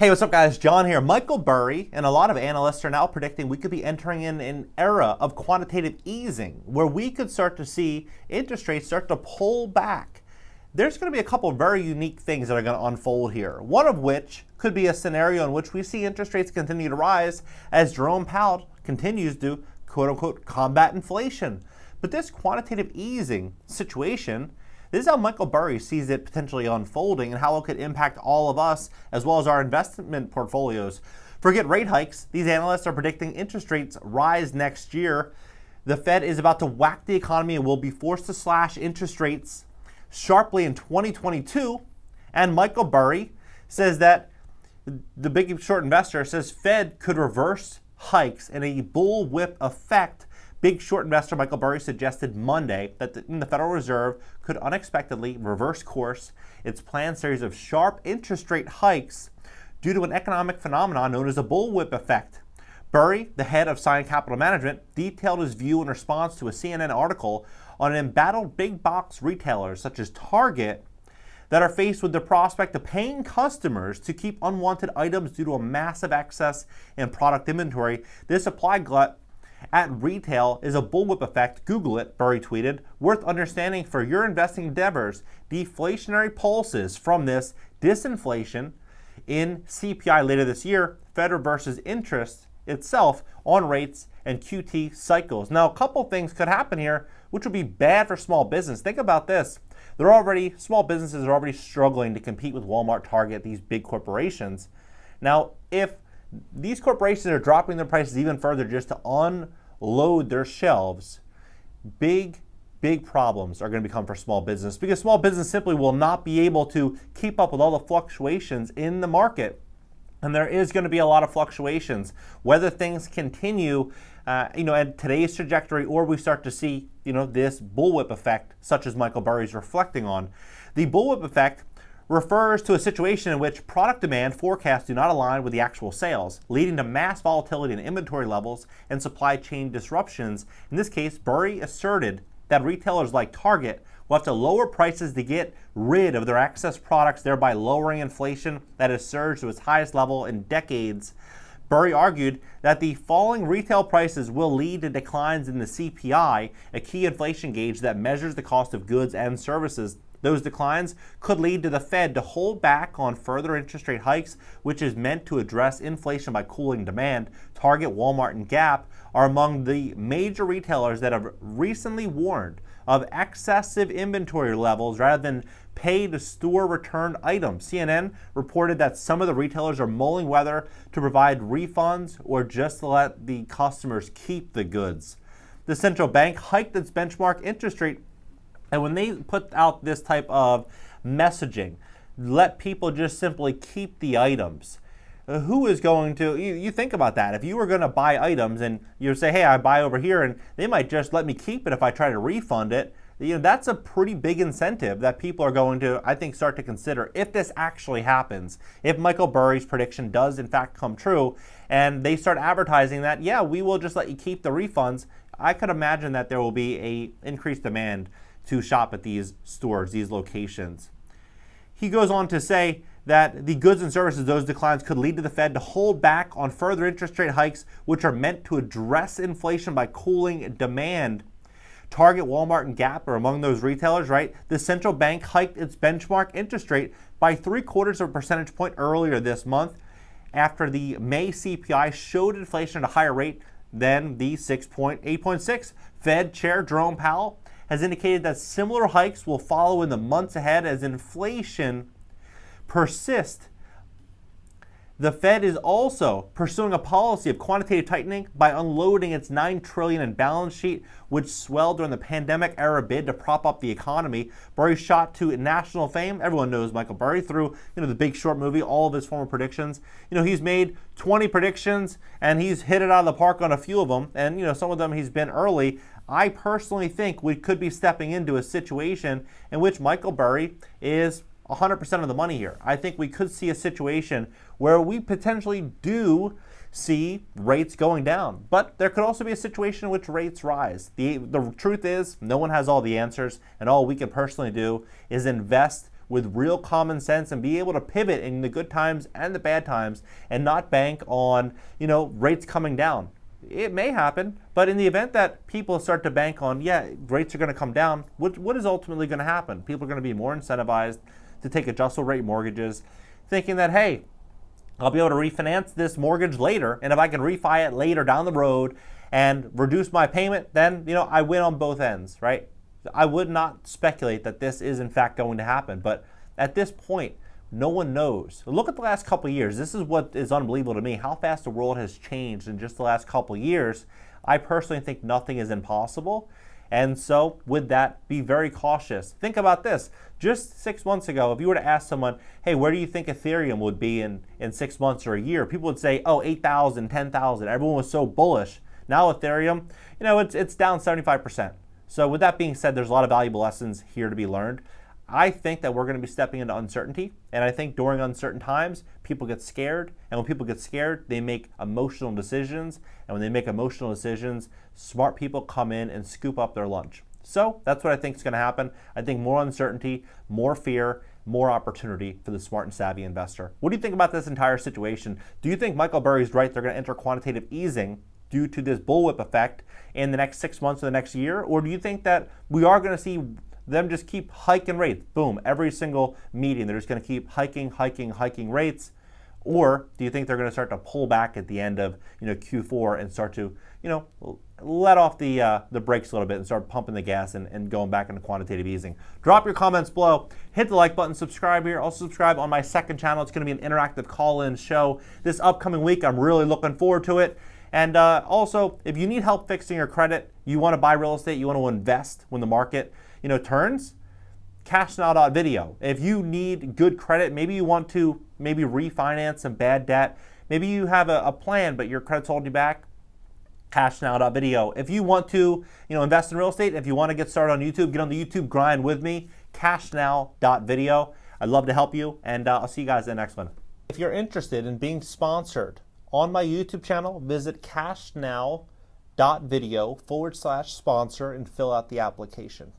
Hey, what's up guys? John here. Michael Burry and a lot of analysts are now predicting we could be entering in an era of quantitative easing where we could start to see interest rates start to pull back. There's going to be a couple of very unique things that are going to unfold here. One of which could be a scenario in which we see interest rates continue to rise as Jerome Powell continues to quote unquote combat inflation. But this quantitative easing situation, this is how Michael Burry sees it potentially unfolding and how it could impact all of us as well as our investment portfolios. Forget rate hikes. These analysts are predicting interest rates rise next year. The Fed is about to whack the economy and will be forced to slash interest rates sharply in 2022. And Michael Burry says that the big short investor says Fed could reverse hikes in a bullwhip effect. Big short investor Michael Burry suggested Monday that the Federal Reserve could unexpectedly reverse course its planned series of sharp interest rate hikes due to an economic phenomenon known as a bullwhip effect. Burry, the head of Scion Capital Management, detailed his view in response to a CNN article on embattled big box retailers such as Target that are faced with the prospect of paying customers to keep unwanted items due to a massive excess in product inventory. This supply glut at retail is a bullwhip effect. Google it, Burry tweeted. Worth understanding for your investing endeavors. Deflationary pulses from this disinflation in CPI later this year. Fed reverses interest itself on rates and QT cycles. Now, a couple things could happen here, which would be bad for small business. Think about this. Small businesses are already struggling to compete with Walmart, Target, these big corporations. Now, if these corporations are dropping their prices even further just to unload their shelves, big problems are going to become for small business because small business simply will not be able to keep up with all the fluctuations in the market. And there is going to be a lot of fluctuations, whether things continue at today's trajectory or we start to see this bullwhip effect such as Michael Burry is reflecting on. The bullwhip effect refers to a situation in which product demand forecasts do not align with the actual sales, leading to mass volatility in inventory levels and supply chain disruptions. In this case, Burry asserted that retailers like Target will have to lower prices to get rid of their excess products, thereby lowering inflation that has surged to its highest level in decades. Burry argued that the falling retail prices will lead to declines in the CPI, a key inflation gauge that measures the cost of goods and services. Those declines could lead to the Fed to hold back on further interest rate hikes, which is meant to address inflation by cooling demand. Target, Walmart, and Gap are among the major retailers that have recently warned of excessive inventory levels rather than pay to store returned items. CNN reported that some of the retailers are mulling whether to provide refunds or just to let the customers keep the goods. The central bank hiked its benchmark interest rate. And when they put out this type of messaging, let people just simply keep the items. Who is going to, you think about that. If you were going to buy items and you say, hey, I buy over here and they might just let me keep it if I try to refund it, that's a pretty big incentive that people are going to, I think, start to consider if this actually happens. If Michael Burry's prediction does in fact come true and they start advertising that, yeah, we will just let you keep the refunds, I could imagine that there will be a increased demand to shop at these stores, these locations. He goes on to say that the goods and services, those declines could lead to the Fed to hold back on further interest rate hikes, which are meant to address inflation by cooling demand. Target, Walmart, and Gap are among those retailers, right? The central bank hiked its benchmark interest rate by 0.75 of a percentage point earlier this month after the May CPI showed inflation at a higher rate than the 8.6. Fed Chair Jerome Powell has indicated that similar hikes will follow in the months ahead as inflation persists. The Fed is also pursuing a policy of quantitative tightening by unloading its $9 trillion in balance sheet, which swelled during the pandemic era bid to prop up the economy. Burry shot to national fame. Everyone knows Michael Burry through the Big Short movie, all of his former predictions. He's made 20 predictions and he's hit it out of the park on a few of them. And some of them he's been early. I personally think we could be stepping into a situation in which Michael Burry is 100% of the money here. I think we could see a situation where we potentially do see rates going down, but there could also be a situation in which rates rise. The truth is, no one has all the answers, and all we can personally do is invest with real common sense and be able to pivot in the good times and the bad times and not bank on, rates coming down. It may happen, but in the event that people start to bank on, rates are going to come down, what is ultimately going to happen? People are going to be more incentivized to take adjustable rate mortgages, thinking that, hey, I'll be able to refinance this mortgage later, and if I can refi it later down the road and reduce my payment, then I win on both ends, right? I would not speculate that this is in fact going to happen, but at this point, no one knows. Look at the last couple of years. This is what is unbelievable to me, how fast the world has changed in just the last couple of years. I personally think nothing is impossible. And so with that, be very cautious. Think about this. Just 6 months ago, if you were to ask someone, hey, where do you think Ethereum would be in 6 months or a year? People would say, 8,000, 10,000. Everyone was so bullish. Now Ethereum, it's down 75%. So with that being said, there's a lot of valuable lessons here to be learned. I think that we're going to be stepping into uncertainty, and I think during uncertain times, people get scared, and when people get scared, they make emotional decisions, and when they make emotional decisions, smart people come in and scoop up their lunch. So that's what I think is going to happen. I think more uncertainty, more fear, more opportunity for the smart and savvy investor. What do you think about this entire situation? Do you think Michael Burry's right? They're going to enter quantitative easing due to this bullwhip effect in the next 6 months or the next year? Or do you think that we are going to see them just keep hiking rates? Boom, every single meeting, they're just going to keep hiking rates. Or do you think they're going to start to pull back at the end of Q4 and start to let off the brakes a little bit and start pumping the gas and going back into quantitative easing? Drop your comments below. Hit the like button. Subscribe here. Also subscribe on my second channel. It's going to be an interactive call-in show this upcoming week. I'm really looking forward to it. And also, if you need help fixing your credit, you want to buy real estate, you want to invest when the market turns, cashnow.video. If you need good credit, maybe you want to refinance some bad debt, maybe you have a plan but your credit's holding you back, cashnow.video. If you want to invest in real estate, if you want to get started on YouTube, get on the YouTube grind with me, cashnow.video. I'd love to help you, and I'll see you guys in the next one. If you're interested in being sponsored on my YouTube channel, visit cashnow.video/sponsor and fill out the application.